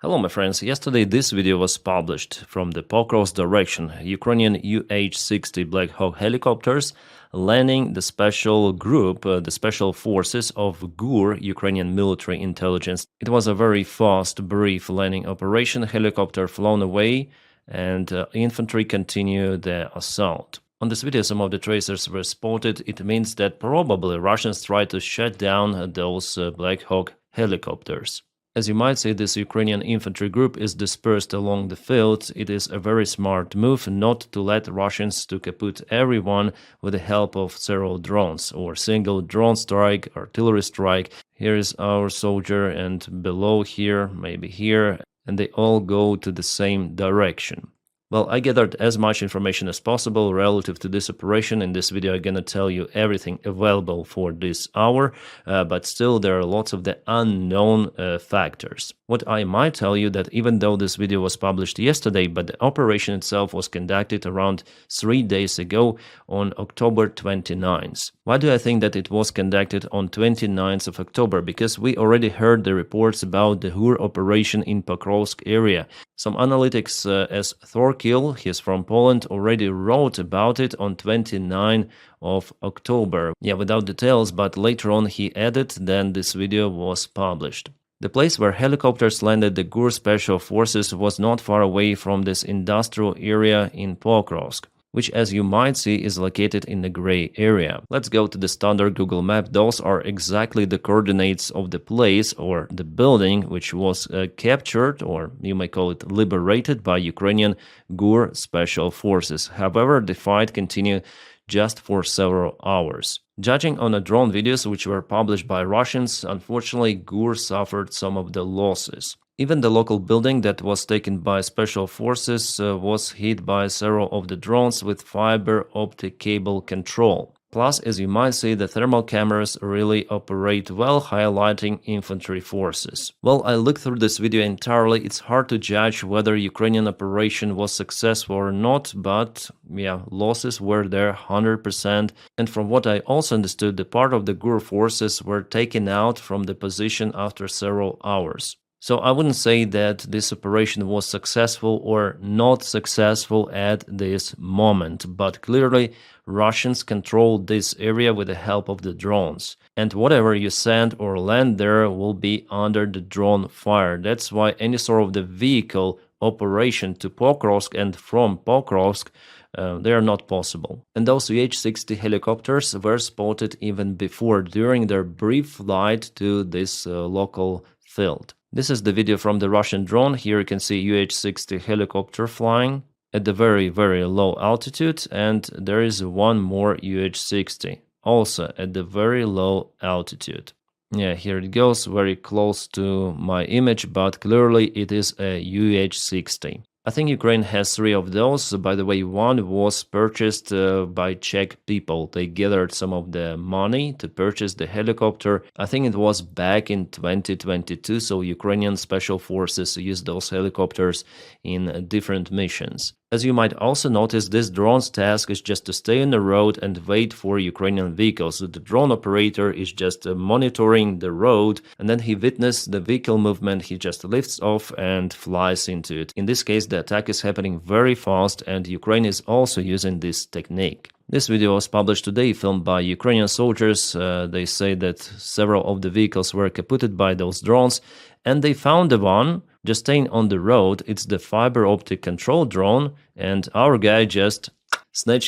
Hello my friends, yesterday this video was published from the Pokrovsk direction. Ukrainian UH-60 Black Hawk helicopters landing the special group, the special forces of GUR, Ukrainian Military Intelligence. It was a very fast, brief landing operation, helicopter flown away and infantry continued the assault. On this video some of the tracers were spotted. It means that probably Russians tried to shut down those Black Hawk helicopters. As you might see, this Ukrainian infantry group is dispersed along the field. It is a very smart move not to let Russians to kaput everyone with the help of several drones or single drone strike, artillery strike. Here is our soldier and below here, maybe here, and they all go to the same direction. Well, I gathered as much information as possible relative to this operation. In this video, I'm gonna tell you everything available for this hour, but still there are lots of the unknown factors. What I might tell you that even though this video was published yesterday, but the operation itself was conducted around 3 days ago on October 29th. Why do I think that it was conducted on 29th of October? Because we already heard the reports about the GUR operation in Pokrovsk area. Some analytics as Thorkill, he's from Poland, already wrote about it on 29 of October. Yeah, without details, but later on he added, then this video was published. The place where helicopters landed the GUR special forces was not far away from this industrial area in Pokrovsk, which as you might see is located in the gray area. Let's go to the standard Google map. Those are exactly the coordinates of the place or the building which was captured, or you may call it liberated, by Ukrainian GUR special forces. However, the fight continued just for several hours. Judging on the drone videos which were published by Russians, unfortunately GUR suffered some of the losses. Even the local building that was taken by special forces was hit by several of the drones with fiber optic cable control. Plus, as you might see, the thermal cameras really operate well, highlighting infantry forces. Well, I looked through this video entirely. It's hard to judge whether Ukrainian operation was successful or not, but yeah, losses were there 100%. And from what I also understood, the part of the GUR forces were taken out from the position after several hours. So I wouldn't say that this operation was successful or not successful at this moment, but clearly Russians controlled this area with the help of the drones. And whatever you send or land there will be under the drone fire. That's why any sort of the vehicle operation to Pokrovsk and from Pokrovsk they are not possible. And those UH-60 helicopters were spotted even before, during their brief flight to this local field. This is the video from the Russian drone. Here you can see UH-60 helicopter flying at the very, very low altitude, and there is one more UH-60 also at the very low altitude. Yeah, here it goes, very close to my image, but clearly it is a UH-60. I think Ukraine has 3 of those. By the way, one was purchased by Czech people. They gathered some of the money to purchase the helicopter. I think it was back in 2022, so Ukrainian special forces used those helicopters in different missions. As you might also notice, this drone's task is just to stay on the road and wait for Ukrainian vehicles. So the drone operator is just monitoring the road, and then he witnesses the vehicle movement, he just lifts off and flies into it. In this case, the attack is happening very fast, and Ukraine is also using this technique. This video was published today, filmed by Ukrainian soldiers. They say that several of the vehicles were kaputted by those drones, and they found the one just staying on the road. It's the fiber optic control drone, and our guy just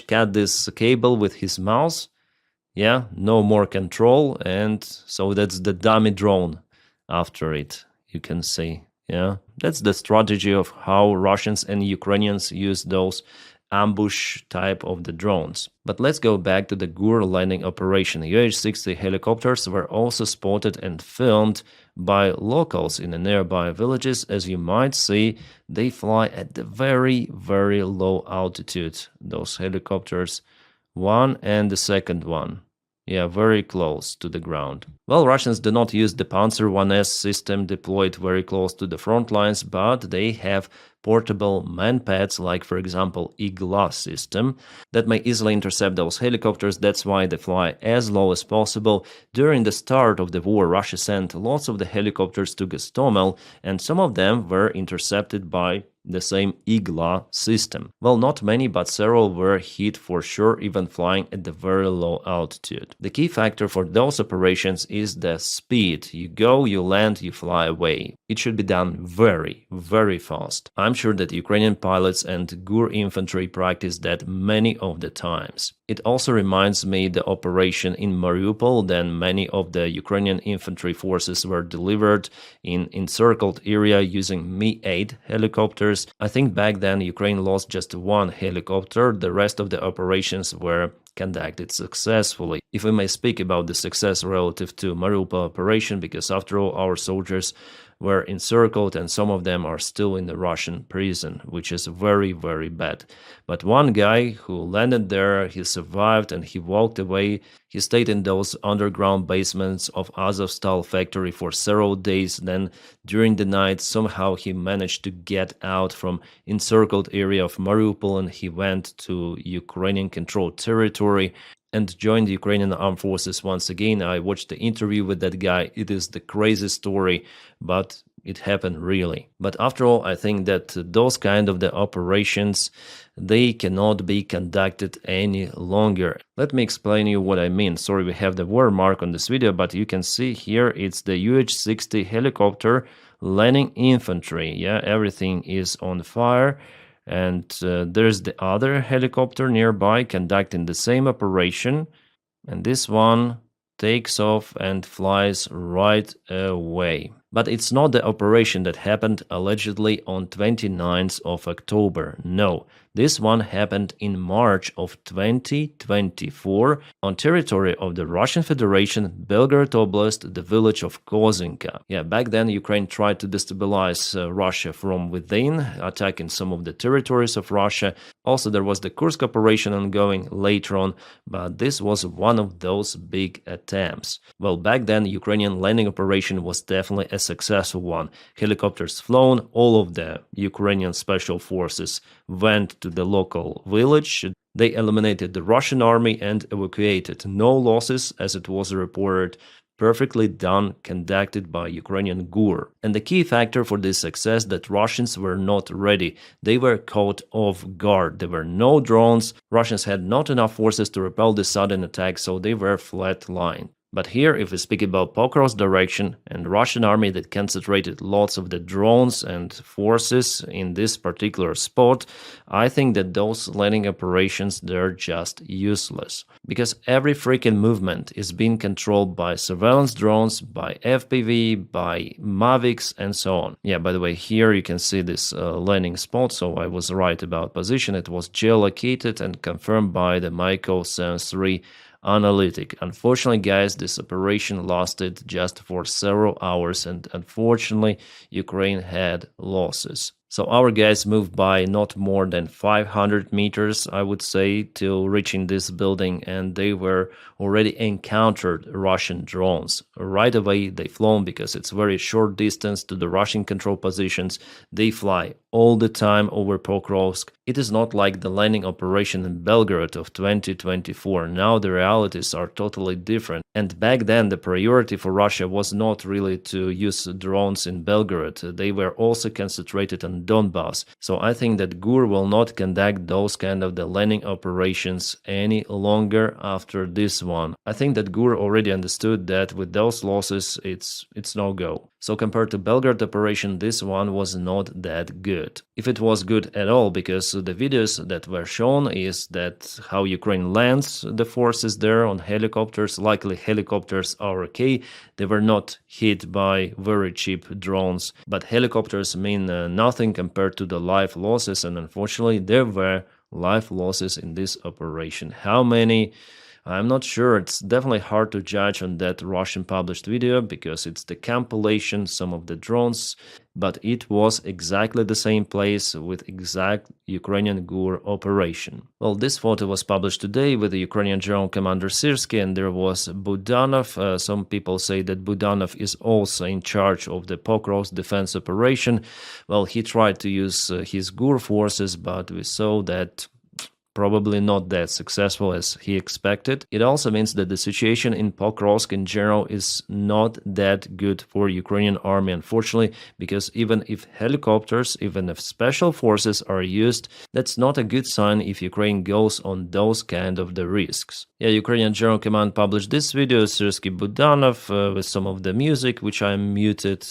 cut this cable with his mouse. Yeah, no more control, and so that's the dummy drone after it, you can see. Yeah, that's the strategy of how Russians and Ukrainians use those ambush type of the drones. But let's go back to the GUR landing operation. UH-60 helicopters were also spotted and filmed by locals in the nearby villages. As you might see, they fly at the very, very low altitude. Those helicopters, one and the second one. Yeah, very close to the ground. Well, Russians do not use the Panzer 1S system deployed very close to the front lines, but they have portable manpads like, for example, Igla system that may easily intercept those helicopters. That's why they fly as low as possible. During the start of the war, Russia sent lots of the helicopters to Gostomel, and some of them were intercepted by the same Igla system. Well, not many, but several were hit for sure, even flying at the very low altitude. The key factor for those operations is the speed. You go, you land, you fly away. It should be done very, very fast. I'm sure that Ukrainian pilots and GUR infantry practice that many of the times. It also reminds me the operation in Mariupol. Then many of the Ukrainian infantry forces were delivered in encircled area using Mi-8 helicopters. I think back then Ukraine lost just one helicopter. The rest of the operations were conducted successfully. If we may speak about the success relative to Mariupol operation, because after all our soldiers were encircled and some of them are still in the Russian prison, which is very, very bad. But one guy who landed there, he survived and he walked away. He stayed in those underground basements of Azovstal factory for several days. Then during the night, somehow he managed to get out from encircled area of Mariupol and he went to Ukrainian controlled territory and joined the Ukrainian armed forces once again. I watched the interview with that guy. It is the crazy story, but it happened really. But after all, I think that those kind of the operations, they cannot be conducted any longer. Let me explain you what I mean. Sorry, we have the watermark on this video, but you can see here it's the UH-60 helicopter landing infantry. Yeah, everything is on fire. And there's the other helicopter nearby conducting the same operation, and this one takes off and flies right away. But it's not the operation that happened allegedly on 29th of October. No, this one happened in March of 2024 on territory of the Russian Federation, Belgorod Oblast, the village of Kozinka. Yeah, back then Ukraine tried to destabilize Russia from within, attacking some of the territories of Russia. Also, there was the Kursk operation ongoing later on, but this was one of those big attempts. Well, back then Ukrainian landing operation was definitely a successful one. Helicopters flown, all of the Ukrainian special forces went to the local village. They eliminated the Russian army and evacuated. No losses, as it was reported. Perfectly done, conducted by Ukrainian GUR. And the key factor for this success that Russians were not ready. They were caught off guard. There were no drones. Russians had not enough forces to repel the sudden attack, so they were flat-lined. But here, if we speak about Pokrovsk direction and Russian army that concentrated lots of the drones and forces in this particular spot, I think that those landing operations, they're just useless. Because every freaking movement is being controlled by surveillance drones, by FPV, by Mavics, and so on. Yeah, by the way, here you can see this landing spot, so I was right about position. It was geolocated and confirmed by the Myco Sense 3 analytic. Unfortunately, guys, this operation lasted just for several hours and unfortunately Ukraine had losses. So our guys moved by not more than 500 meters, I would say, till reaching this building, and they were already encountered Russian drones. Right away they flown because it's very short distance to the Russian control positions. They fly all the time over Pokrovsk. It is not like the landing operation in Belgorod of 2024. Now the realities are totally different. And back then the priority for Russia was not really to use drones in Belgorod. They were also concentrated on Donbass. So I think that GUR will not conduct those kind of the landing operations any longer after this one. I think that GUR already understood that with those losses it's no go. So compared to Belgorod operation, this one was not that good. If it was good at all, because the videos that were shown is that how Ukraine lands the forces there on helicopters. Luckily helicopters are okay. They were not hit by very cheap drones, but helicopters mean nothing compared to the life losses, and unfortunately there were life losses in this operation. How many? I'm not sure. It's definitely hard to judge on that Russian published video because it's the compilation, some of the drones, but it was exactly the same place with exact Ukrainian GUR operation. Well, this photo was published today with the Ukrainian General Commander Syrskyi, and there was Budanov. Some people say that Budanov is also in charge of the Pokrovsk defense operation. Well, he tried to use his GUR forces, but we saw that probably not that successful as he expected. It also means that the situation in Pokrovsk in general is not that good for Ukrainian army, unfortunately, because even if helicopters, even if special forces are used, that's not a good sign if Ukraine goes on those kind of the risks. Yeah, Ukrainian General Command published this video, Syrskyi Budanov, with some of the music, which I muted.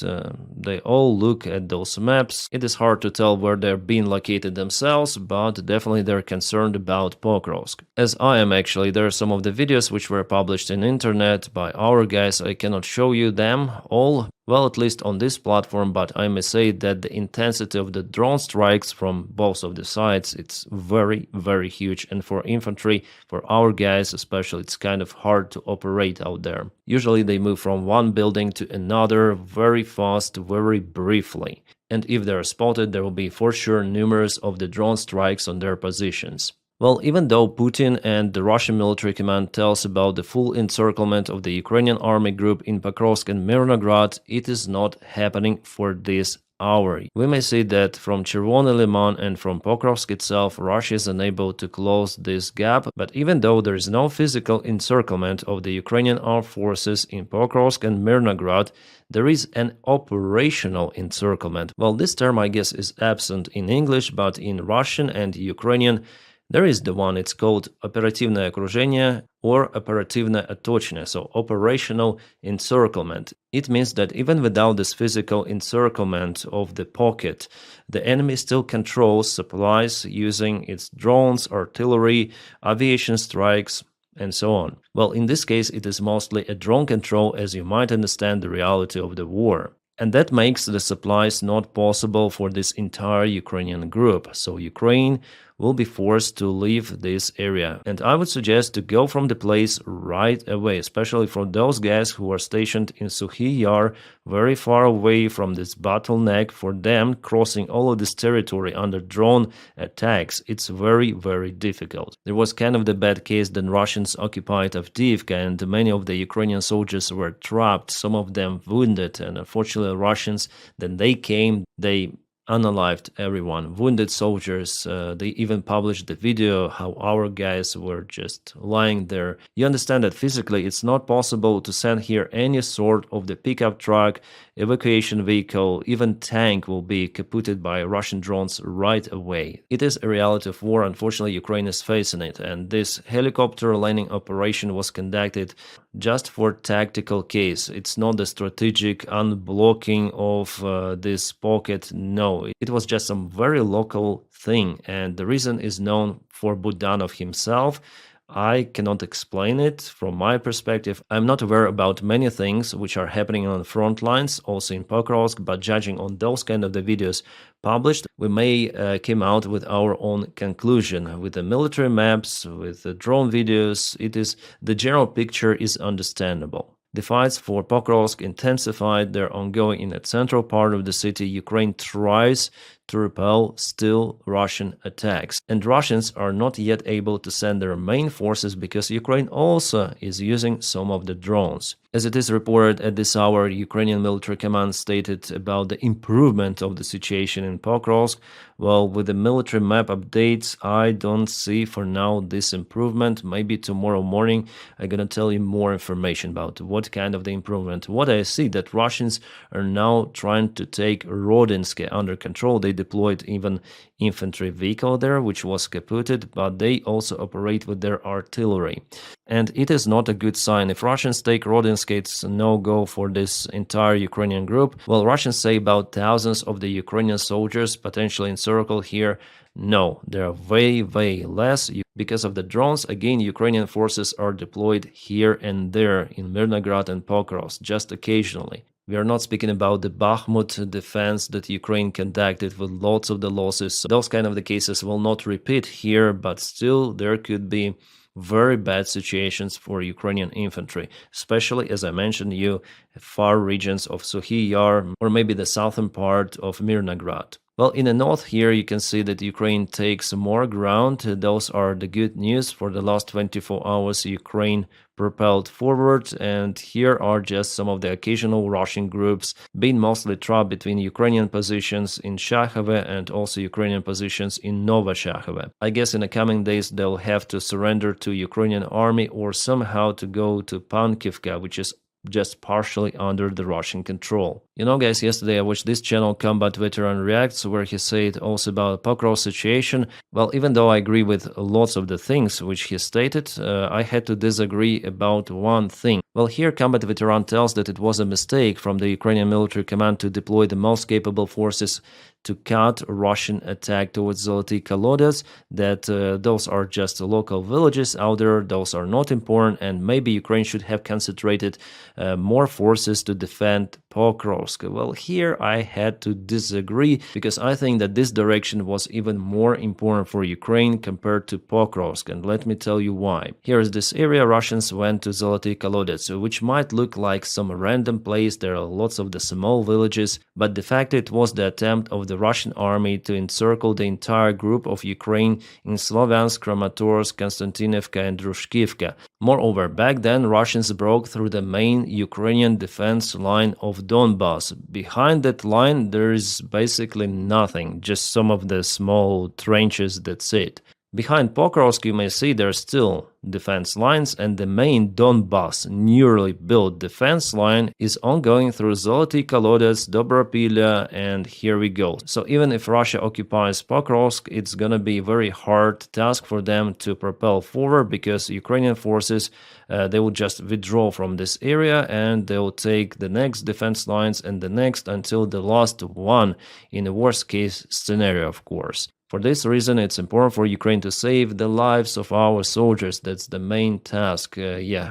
They all look at those maps. It is hard to tell where they're being located themselves, but definitely they're concerned about Pokrovsk. As I am actually, there are some of the videos which were published in internet by our guys. I cannot show you them all, well, at least on this platform, but I may say that the intensity of the drone strikes from both of the sides, it's very, very huge. And for infantry, for our guys especially, it's kind of hard to operate out there. Usually they move from one building to another very fast, very briefly. And if they're spotted, there will be for sure numerous of the drone strikes on their positions. Well, even though Putin and the Russian military command tells about the full encirclement of the Ukrainian army group in Pokrovsk and Mirnograd, it is not happening for this hour. We may see that from Chervony Liman and from Pokrovsk itself, Russia is unable to close this gap, but even though there is no physical encirclement of the Ukrainian armed forces in Pokrovsk and Mirnograd, there is an operational encirclement. Well, this term, I guess, is absent in English, but in Russian and Ukrainian, there is the one, it's called оперативное окружение or оперативное оточение, so operational encirclement. It means that even without this physical encirclement of the pocket, the enemy still controls supplies using its drones, artillery, aviation strikes, and so on. Well, in this case, it is mostly a drone control, as you might understand the reality of the war. And that makes the supplies not possible for this entire Ukrainian group. So Ukraine will be forced to leave this area. And I would suggest to go from the place right away, especially for those guys who are stationed in Sukhy Yar, very far away from this bottleneck. For them, crossing all of this territory under drone attacks, it's very, very difficult. There was kind of the bad case that Russians occupied Avdiivka, and many of the Ukrainian soldiers were trapped, some of them wounded, and unfortunately Russians, then they came, they unalived everyone, wounded soldiers. They even published the video how our guys were just lying there. You understand that physically it's not possible to send here any sort of the pickup truck, evacuation vehicle, even tank will be kaputted by Russian drones right away. It is a reality of war. Unfortunately, Ukraine is facing it, and this helicopter landing operation was conducted just for tactical case. It's not the strategic unblocking of this pocket. No, it was just some very local thing, and the reason is known for Budanov himself. I cannot explain it from my perspective. I'm not aware about many things which are happening on the front lines, also in Pokrovsk, but judging on those kind of the videos published, we may came out with our own conclusion. With the military maps, with the drone videos, the general picture is understandable. The fights for Pokrovsk intensified. They're ongoing in the central part of the city. Ukraine tries to repel still Russian attacks. And Russians are not yet able to send their main forces because Ukraine also is using some of the drones. As it is reported at this hour, Ukrainian military command stated about the improvement of the situation in Pokrovsk. Well, with the military map updates, I don't see for now this improvement. Maybe tomorrow morning I'm gonna tell you more information about what kind of the improvement. What I see that Russians are now trying to take Rodinsk under control. They deployed even infantry vehicle there, which was kaputted, but they also operate with their artillery. And it is not a good sign. If Russians take Rodinsk, it's a no-go for this entire Ukrainian group. Well, Russians say about thousands of the Ukrainian soldiers potentially encircled here. No, there are way, way less. Because of the drones, again, Ukrainian forces are deployed here and there in Mirnograd and Pokrovsk, just occasionally. We are not speaking about the Bakhmut defense that Ukraine conducted with lots of the losses. Those kind of the cases will not repeat here, but still there could be very bad situations for Ukrainian infantry, especially, as I mentioned, far regions of Suhy Yar or maybe the southern part of Mirnograd. Well, in the north here, you can see that Ukraine takes more ground. Those are the good news. For the last 24 hours, Ukraine propelled forward, and here are just some of the occasional Russian groups being mostly trapped between Ukrainian positions in Shakhove and also Ukrainian positions in Novoshachove. I guess in the coming days they'll have to surrender to Ukrainian army or somehow to go to Pankivka, which is just partially under the Russian control. You know, guys, yesterday I watched this channel Combat Veteran Reacts, where he said also about Pokrovsk situation. Well, even though I agree with lots of the things which he stated, I had to disagree about one thing. Well, here Combat Veteran tells that it was a mistake from the Ukrainian military command to deploy the most capable forces to cut Russian attack towards Zoloty Kolodets, that those are just local villages out there, those are not important, and maybe Ukraine should have concentrated more forces to defend Pokrovsk. Well, here I had to disagree because I think that this direction was even more important for Ukraine compared to Pokrovsk, and let me tell you why. Here is this area Russians went to Zoloty Kolodets, which might look like some random place. There are lots of the small villages, but the fact it was the attempt of the Russian army to encircle the entire group of Ukraine in Sloviansk, Kramatorsk, Konstantinivka and Drushkivka. Moreover, back then Russians broke through the main Ukrainian defense line of Donbass. Behind that line there is basically nothing, just some of the small trenches, that's it. Behind Pokrovsk you may see there are still defense lines, and the main Donbass newly built defense line is ongoing through Zoloty Kolodets, Dobropilya, and here we go. So even if Russia occupies Pokrovsk, it's gonna be a very hard task for them to propel forward because Ukrainian forces they will just withdraw from this area and they will take the next defense lines and the next until the last one, in a worst case scenario, of course. For this reason, it's important for Ukraine to save the lives of our soldiers. That's the main task.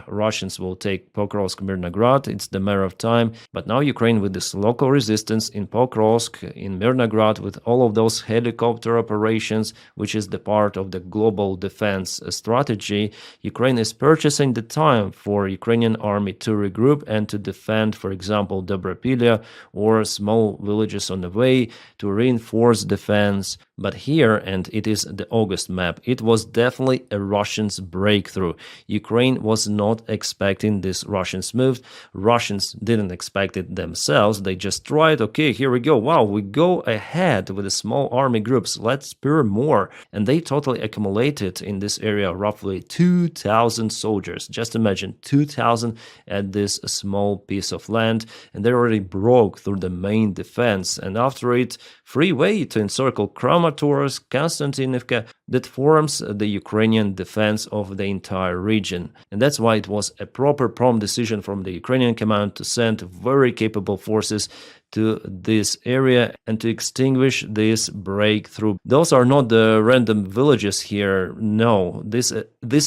Russians will take Pokrovsk, Mirnograd. It's the matter of time. But now Ukraine, with this local resistance in Pokrovsk, in Mirnograd, with all of those helicopter operations, which is the part of the global defense strategy, Ukraine is purchasing the time for Ukrainian army to regroup and to defend, for example, Dobropilya or small villages on the way, to reinforce defense. But here, and it is the August map, it was definitely a Russians' breakthrough. Ukraine was not expecting this Russians move. Russians didn't expect it themselves. They just tried, okay, here we go. Wow, we go ahead with the small army groups. Let's spur more. And they totally accumulated in this area roughly 2,000 soldiers. Just imagine 2,000 at this small piece of land. And they already broke through the main defense. And after it, free way to encircle Kramatorsk, Konstantinivka, that forms the Ukrainian defense of the entire region. And that's why it was a proper prompt decision from the Ukrainian command to send very capable forces to this area and to extinguish this breakthrough. Those are not the random villages here. No, this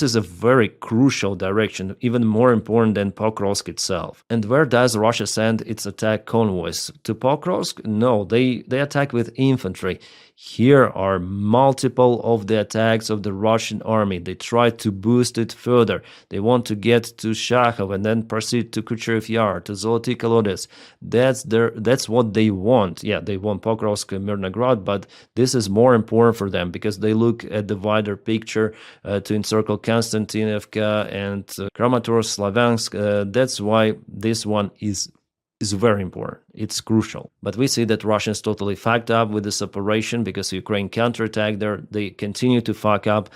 is a very crucial direction, even more important than Pokrovsk itself. And where does Russia send its attack convoys? To Pokrovsk? No, they attack with infantry. Here are multiple of the attacks of the Russian army. They try to boost it further. They want to get to Shakhov and then proceed to Kucherev Yar, to Zoloty Kolodets. That's what they want. Yeah, they want Pokrovsk and Mirnograd, but this is more important for them because they look at the wider picture to encircle Konstantinivka and Kramatorsk, Slaviansk. That's why this one is very important. It's crucial. But we see that Russians totally fucked up with this operation because Ukraine counterattacked there. They continue to fuck up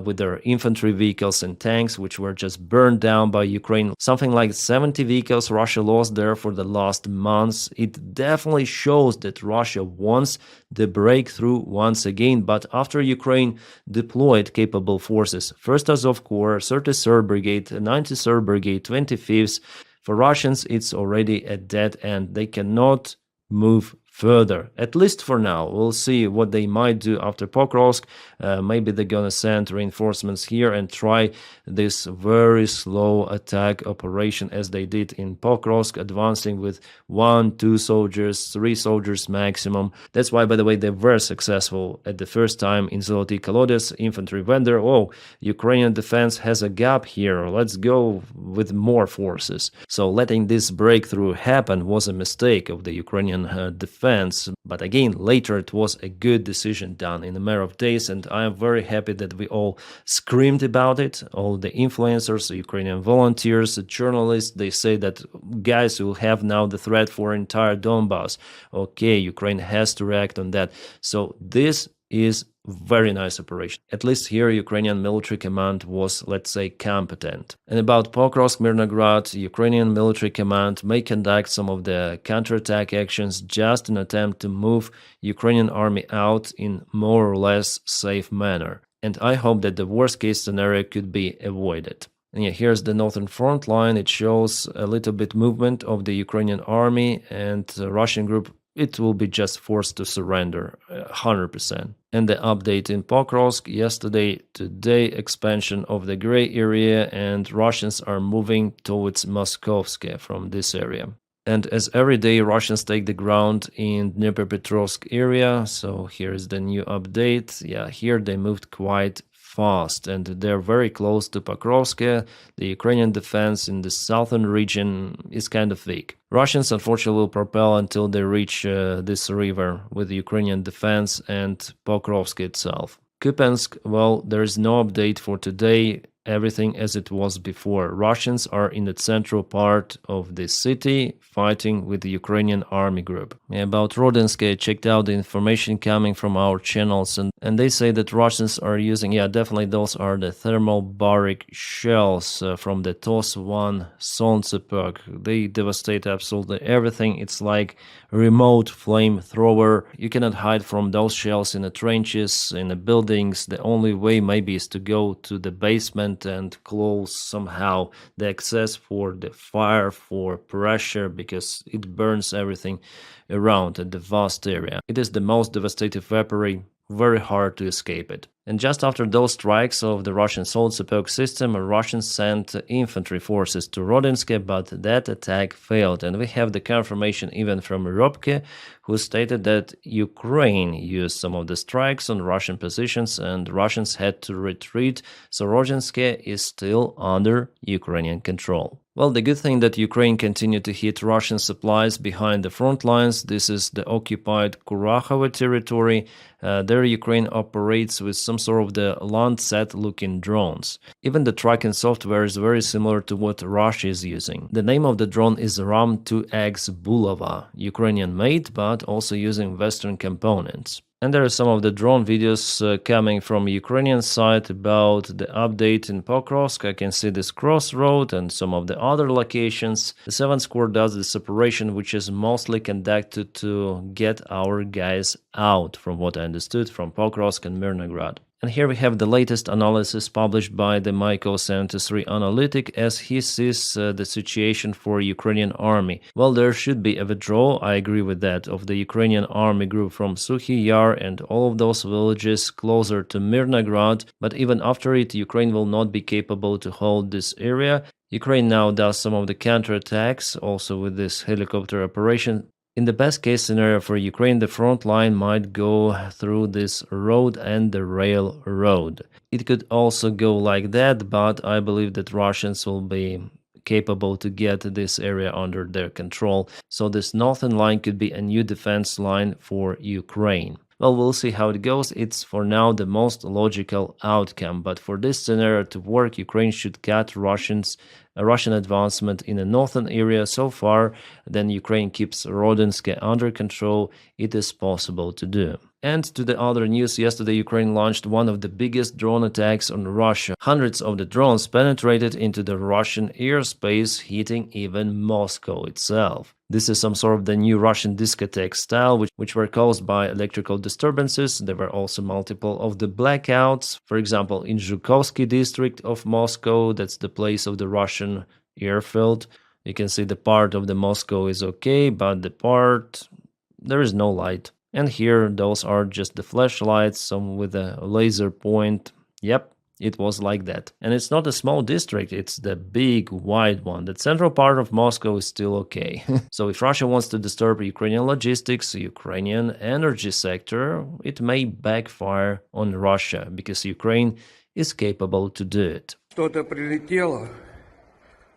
with their infantry vehicles and tanks, which were just burned down by Ukraine. Something like 70 vehicles Russia lost there for the last months. It definitely shows that Russia wants the breakthrough once again. But after Ukraine deployed capable forces, 1st Azov Corps, 33rd Brigade, 93rd Brigade, 25th, for Russians, it's already a dead end. They cannot move further, at least for now. We'll see what they might do after Pokrovsk. Maybe they're gonna send reinforcements here and try this very slow attack operation as they did in Pokrovsk, advancing with 1, 2 soldiers, 3 soldiers maximum. That's why, by the way, they were successful at the first time in Zoloty Kolodets, infantry vendor. Oh, Ukrainian defense has a gap here. Let's go with more forces. So letting this breakthrough happen was a mistake of the Ukrainian defense. But again, later it was a good decision done in a matter of days, and I am very happy that we all screamed about it. All the influencers, the Ukrainian volunteers, the journalists, they say that, guys, will have now the threat for entire Donbass. Okay, Ukraine has to react on that. So this is very nice operation. At least here Ukrainian military command was, let's say, competent. And about Pokrovsk, Mirnograd, Ukrainian military command may conduct some of the counterattack actions just in attempt to move Ukrainian army out in more or less safe manner. And I hope that the worst case scenario could be avoided. And yeah, here's the northern front line. It shows a little bit movement of the Ukrainian army, and the Russian group, it will be just forced to surrender 100%. And the update in Pokrovsk yesterday, today, expansion of the gray area, and Russians are moving towards Moskovsk from this area. And as every day Russians take the ground in Dnipropetrovsk area, so here is the new update. Yeah, here they moved quite fast, and they're very close to Pokrovsk. The Ukrainian defense in the southern region is kind of weak. Russians unfortunately will propel until they reach this river with the Ukrainian defense and Pokrovsk itself. Kupiansk, well, there is no update for today. Everything as it was before. Russians are in the central part of the city fighting with the Ukrainian army group. About Rodensk, I checked out the information coming from our channels, and they say that Russians are using, yeah, definitely those are the thermobaric shells from the TOS-1 Solntsepek. They devastate absolutely everything. It's like a remote flamethrower. You cannot hide from those shells in the trenches, in the buildings. The only way maybe is to go to the basement and close somehow the access for the fire, for pressure, because it burns everything around the vast area. It is the most devastating weaponry, very hard to escape it. And just after those strikes of the Russian Solntsepek system, Russians sent infantry forces to Rodensk, but that attack failed. And we have the confirmation even from Robke, who stated that Ukraine used some of the strikes on Russian positions and Russians had to retreat, so Rodensk is still under Ukrainian control. Well, the good thing that Ukraine continued to hit Russian supplies behind the front lines. This is the occupied Kurachovo territory. There Ukraine operates with some sort of the Landsat-looking drones. Even the tracking software is very similar to what Russia is using. The name of the drone is Ram-2X Bulava, Ukrainian-made, but also using Western components. And there are some of the drone videos coming from Ukrainian side about the update in Pokrovsk. I can see this crossroad and some of the other locations. The 7th Corps does this operation, which is mostly conducted to get our guys out, from what I understood, from Pokrovsk and Mirnograd. And here we have the latest analysis published by the Michael 73 analytic as he sees the situation for Ukrainian army. Well, there should be a withdrawal, I agree with that, of the Ukrainian army group from Suhy Yar and all of those villages closer to Mirnograd, but even after it, Ukraine will not be capable to hold this area. Ukraine now does some of the counterattacks, also with this helicopter operation. In the best case scenario for Ukraine, the front line might go through this road and the railroad. It could also go like that, but I believe that Russians will be capable to get this area under their control. So this northern line could be a new defense line for Ukraine. Well, we'll see how it goes. It's for now the most logical outcome, but for this scenario to work, Ukraine should cut Russian advancement in the northern area. So far, then Ukraine keeps Rodensk under control. It is possible to do. And to the other news, yesterday Ukraine launched one of the biggest drone attacks on Russia. Hundreds of the drones penetrated into the Russian airspace, hitting even Moscow itself. This is some sort of the new Russian discotheque style, which were caused by electrical disturbances. There were also multiple of the blackouts. For example, in Zhukovsky district of Moscow, that's the place of the Russian airfield. You can see the part of the Moscow is okay, but the part there is no light. And here, those are just the flashlights, some with a laser point. Yep, it was like that. And it's not a small district, it's the big, wide one. The central part of Moscow is still okay. So if Russia wants to disturb Ukrainian logistics, Ukrainian energy sector, it may backfire on Russia because Ukraine is capable to do it. Что-то прилетело.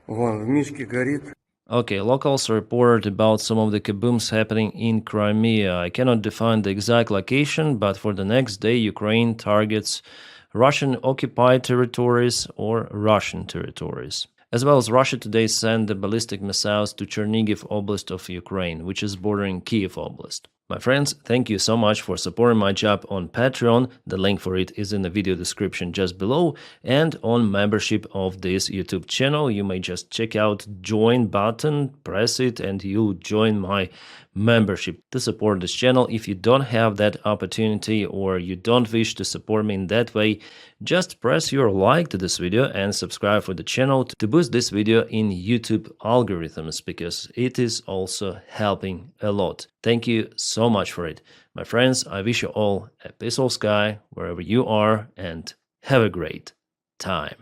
Вон, в мишке горит. Okay, locals report about some of the kabooms happening in Crimea. I cannot define the exact location, but for the next day, Ukraine targets Russian occupied territories or Russian territories. As well as Russia today sent the ballistic missiles to Chernigiv Oblast of Ukraine, which is bordering Kiev Oblast. My friends, thank you so much for supporting my job on Patreon. The link for it is in the video description just below. And on membership of this YouTube channel, you may just check out join button, press it, and you'll join my membership to support this channel. If you don't have that opportunity or you don't wish to support me in that way, just press your like to this video and subscribe for the channel to boost this video in YouTube algorithms, because it is also helping a lot. Thank you so much for it. My friends, I wish you all a peaceful sky wherever you are and have a great time.